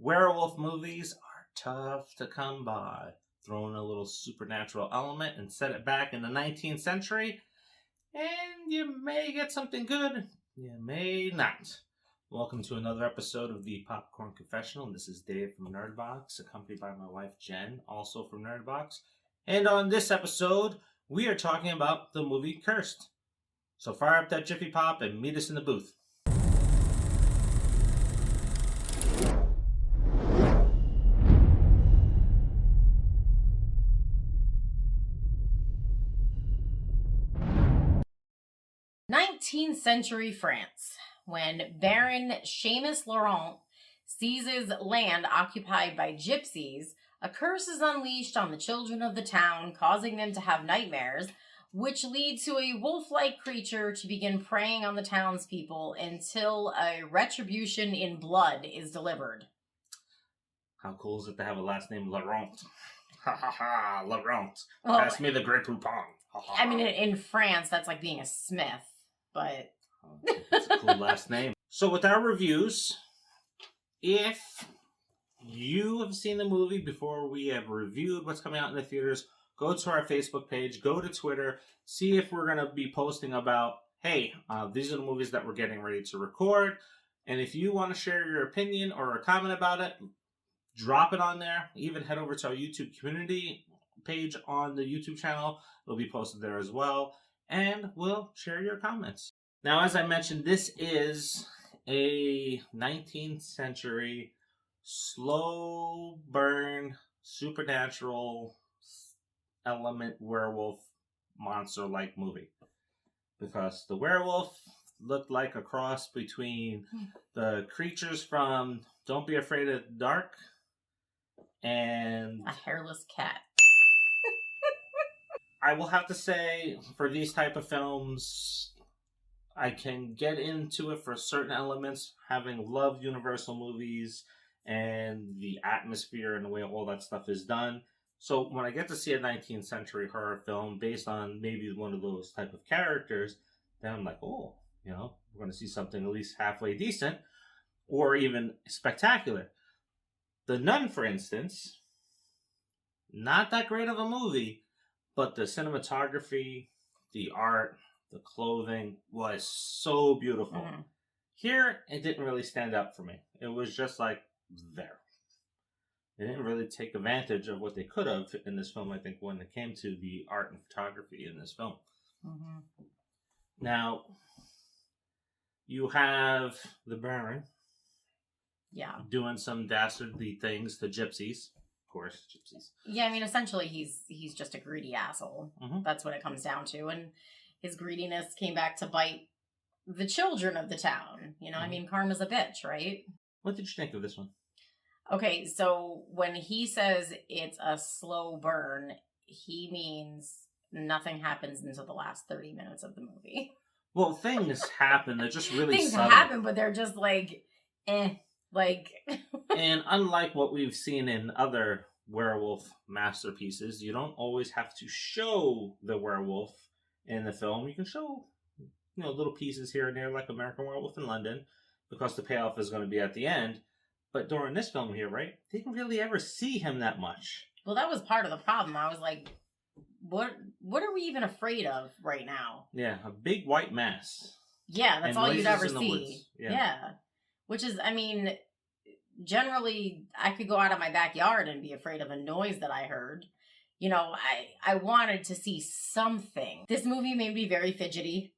Werewolf movies are tough to come by. Throw in a little supernatural element and set it back in the 19th century, and you may get something good, you may not. Welcome to another episode of the Popcorn Confessional, and this is Dave from Nerdbox, accompanied by my wife Jen, also from Nerdbox. And on this episode, we are talking about the movie Cursed. So fire up that Jiffy Pop and meet us in the booth. Century France, when Baron Seamus Laurent seizes land occupied by gypsies, a curse is unleashed on the children of the town, causing them to have nightmares, which lead to a wolf-like creature to begin preying on the townspeople until a retribution in blood is delivered. How cool is it to have a last name Laurent? Ha ha ha, Laurent. Well, Pass me the Grey Poupon. I mean, in France, that's like being a smith, but... That's a cool last name. So with our reviews, if you have seen the movie before we have reviewed what's coming out in the theaters, go to our Facebook page, go to Twitter, see if we're going to be posting about, hey, these are the movies that we're getting ready to record. And if you want to share your opinion or a comment about it, drop it on there. Even head over to our YouTube community page on the YouTube channel. It'll be posted there as well. And we'll share your comments. Now, as I mentioned, this is a 19th century slow burn supernatural element werewolf monster-like movie. Because the werewolf looked like a cross between the creatures from Don't Be Afraid of the Dark and... a hairless cat. I will have to say, for these type of films... I can get into it for certain elements, having loved Universal movies and the atmosphere and the way all that stuff is done. So when I get to see a 19th century horror film based on maybe one of those type of characters, then I'm like, oh, you know, we're going to see something at least halfway decent or even spectacular. The Nun, for instance, not that great of a movie, but the cinematography, the art, the clothing was so beautiful. Mm-hmm. Here, it didn't really stand up for me. It was just like there. They didn't really take advantage of what they could have in this film, I think, when it came to the art and photography in this film. Mm-hmm. Now, you have the Baron. Yeah. Doing some dastardly things to gypsies. Of course, gypsies. Yeah, I mean, essentially, he's just a greedy asshole. Mm-hmm. That's what it comes down to. And his greediness came back to bite the children of the town. You know, I mean, karma's a bitch, right? What did you think of this one? Okay, so when he says it's a slow burn, he means nothing happens until the last 30 minutes of the movie. Well, things happen. They're just really things subtle. happen, but they're just like, like... And unlike what we've seen in other werewolf masterpieces, you don't always have to show the werewolf in the film. You can show, you know, little pieces here and there, like American Werewolf in London, because the payoff is going to be at the end. But during this film here, right, they didn't really ever see him that much. Well, that was part of the problem. I was like, what are we even afraid of right now? Yeah, a big white mass. Yeah, that's all you'd ever see. Yeah. Which is, I mean, generally, I could go out of my backyard and be afraid of a noise that I heard. You know, I wanted to see something. This movie made me very fidgety.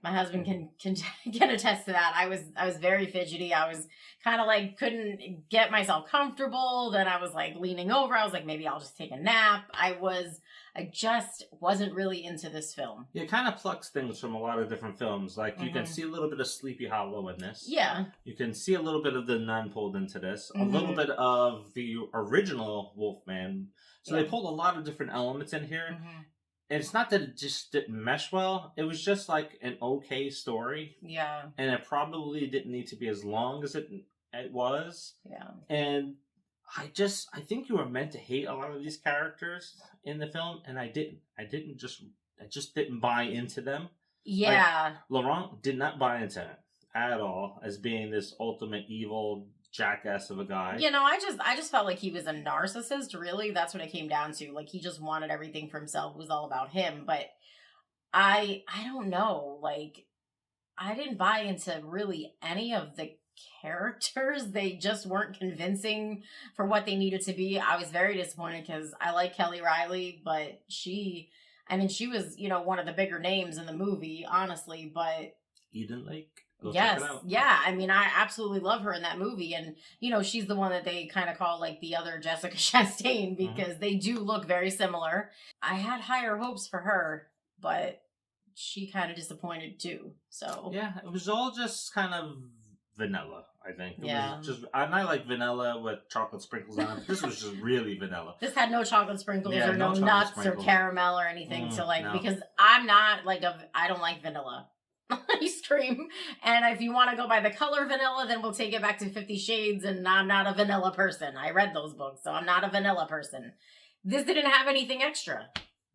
My husband can attest to that. I was very fidgety. I was kind of like couldn't get myself comfortable. Then I was like leaning over. I was like, maybe I'll just take a nap. I just wasn't really into this film. It kind of plucks things from a lot of different films. Like you can see a little bit of Sleepy Hollow in this. Yeah. You can see a little bit of the Nun pulled into this. A little bit of the original Wolfman. So they pulled a lot of different elements in here. And it's not that it just didn't mesh well. It was just like an okay story. Yeah. And it probably didn't need to be as long as it was. Yeah. And I think you were meant to hate a lot of these characters in the film, and I didn't. I just didn't buy into them. Yeah. Like, Laurent did not buy into it at all as being this ultimate evil jackass of a guy. You know, I just felt like he was a narcissist, really. That's what it came down to. Like, he just wanted everything for himself. It was all about him. But I don't know. Like, I didn't buy into really any of the characters. They just weren't convincing for what they needed to be. I was very disappointed because I like Kelly Riley, but she was, you know, one of the bigger names in the movie, honestly, but Eden Lake? yes, yeah. I mean, I absolutely love her in that movie, and you know, she's the one that they kind of call like the other Jessica Chastain because they do look very similar. I had higher hopes for her, but she kind of disappointed too. So yeah, it was all just kind of vanilla. I think. It yeah. was just, and I like vanilla with chocolate sprinkles on it. This was just really vanilla. This had no chocolate sprinkles or no nuts sprinkles. Or caramel or anything to like, because I'm not like I don't like vanilla ice cream. And if you want to go by the color vanilla, then we'll take it back to 50 Shades, and I'm not a vanilla person. I read those books, so I'm not a vanilla person. This didn't have anything extra.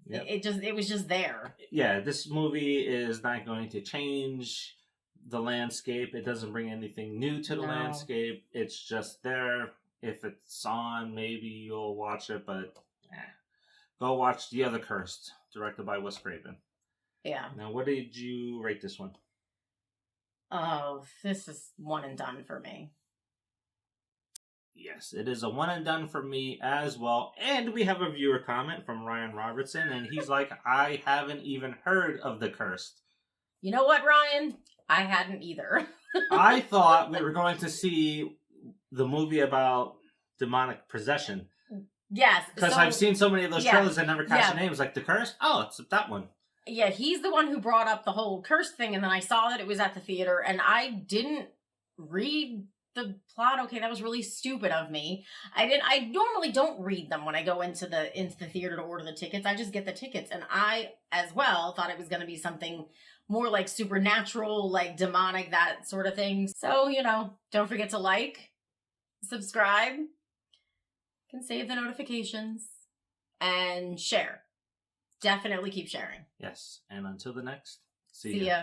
Yep. It was just there. Yeah, this movie is not going to change the landscape. It doesn't bring anything new to the landscape. It's just there. If it's on, maybe you'll watch it, but go watch The Other Cursed, directed by Wes Craven. Yeah. Now, what did you rate this one? Oh, this is one and done for me. Yes, it is a one and done for me as well. And we have a viewer comment from Ryan Robertson, and he's like, I haven't even heard of The Cursed. You know what, Ryan? I hadn't either. I thought we were going to see the movie about demonic possession. Yes. Because I've seen so many of those trailers, I never catch the names. Like The Cursed? Oh, it's that one. Yeah, he's the one who brought up the whole curse thing, and then I saw that it was at the theater, and I didn't read the plot. Okay, that was really stupid of me. I normally don't read them when I go into the theater to order the tickets. I just get the tickets, and I as well thought it was going to be something more like supernatural, like demonic, that sort of thing. So, you know, don't forget to like, subscribe, you can save the notifications, and share. Definitely keep sharing. Yes, and until the next, see ya.